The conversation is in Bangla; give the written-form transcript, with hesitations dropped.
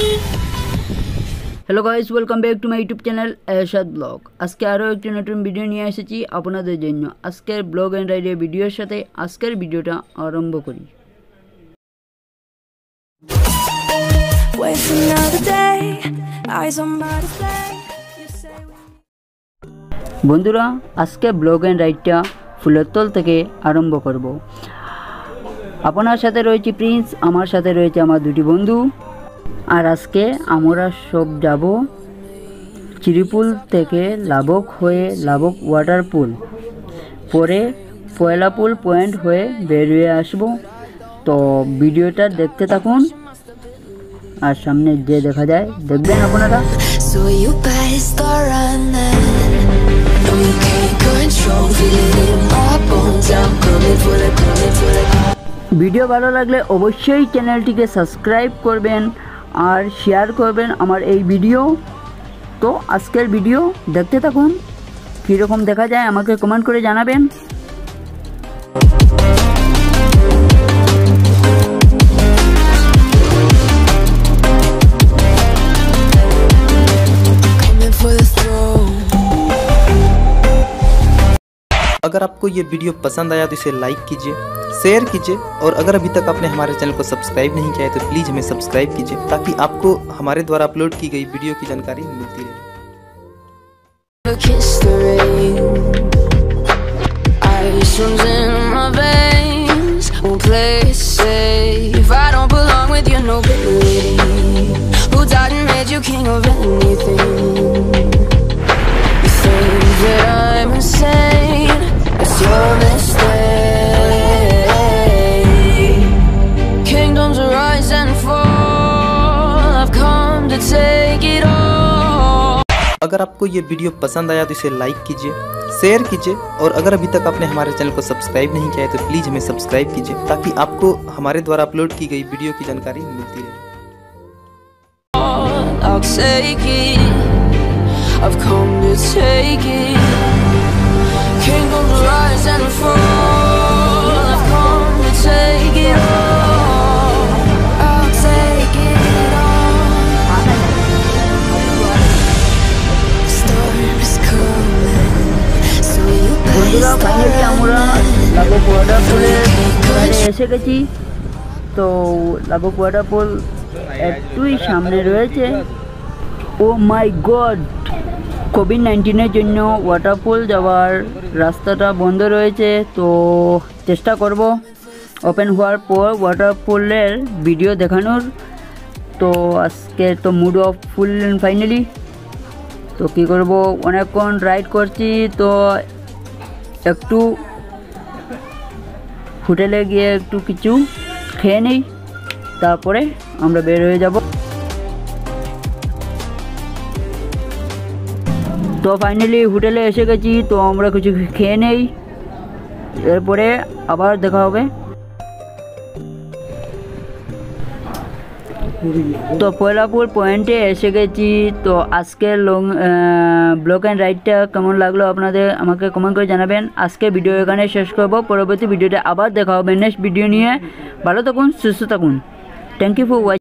Hello guys, welcome back to my YouTube channel ArshadVlog। আজকে আরো একটি নতুন ভিডিও নিয়ে এসেছি আপনাদের জন্য। আজকের ব্লগ এন্ড রাইডের ভিডিওর সাথে আজকের ভিডিওটা আরম্ভ করি। বন্ধুরা, আজকে ব্লগ এন্ড রাইডটা ফুলেরতল থেকে আরম্ভ করব। আপনার সাথে রয়েছে প্রিন্স, আমার সাথে রয়েছে আমার দুটি বন্ধু। আর আজকে আমরা সব যাব চিরিপুল থেকে লাবক হয়ে লাবক ওয়াটারপুল, পরে পয়লাপুল পয়েন্ট হয়ে বেরিয়ে আসব। তো ভিডিওটা দেখতে থাকুন আর সামনে যে দেখা যায় দেখবেন আপনারা। ভিডিও ভালো লাগলে অবশ্যই চ্যানেলটিকে সাবস্ক্রাইব করবেন আর শেয়ার করবেন আমার এই ভিডিও। তো আজকের ভিডিও দেখতে থাকুন, কীরকম দেখা যায় আমাকে কমেন্ট করে জানাবেন। अगर आपको ये वीडियो पसंद आया तो इसे लाइक कीजिए, शेयर कीजिए और अगर अभी तक आपने हमारे चैनल को सब्सक्राइब नहीं किया है तो प्लीज़ हमें सब्सक्राइब कीजिए ताकि आपको हमारे द्वारा अपलोड की गई वीडियो की जानकारी मिलती रहे। अगर आपको ये वीडियो पसंद आया तो इसे लाइक कीजिए, शेयर कीजिए और अगर अभी तक आपने हमारे चैनल को सब्सक्राइब नहीं किया है तो प्लीज़ हमें सब्सक्राइब कीजिए ताकि आपको हमारे द्वारा अपलोड की गई वीडियो की जानकारी मिलती रहे। বন্ধুরা, ফাইনালি আমরা লাবক ওয়াটারফলের এসে গেছি। তো লাবক ওয়াটারফল একটুই সামনে রয়েছে। ও মাই গড, কোভিড-19-এর জন্য ওয়াটারফল যাওয়ার রাস্তাটা বন্ধ রয়েছে। তো চেষ্টা করব ওপেন হওয়ার পর ওয়াটারফলের ভিডিও দেখানোর। তো আজকে তো মুড অফ ফুল ফাইনালি। তো কী করব, অনেকক্ষণ রাইড করছি, তো একটু হোটেলে গিয়ে একটু কিছু খেয়ে নেই, তারপরে আমরা বের হয়ে যাব। তো ফাইনালি হোটেলে এসে গেছি, তো আমরা কিছু খেয়ে নেই, এরপরে আবার দেখা হবে। তো পয়লাপুর পয়েন্টে এসে গেছি। তো আজকের ব্লগ অ্যান্ড রাইডটা কেমন লাগলো আপনাদের আমাকে কমেন্ট করে জানাবেন। আজকে ভিডিও এখানে শেষ করব, পরবর্তী ভিডিওতে আবার দেখা হবে নেক্সট ভিডিও নিয়ে। ভালো থাকুন, সুস্থ থাকুন। Thank you for watching.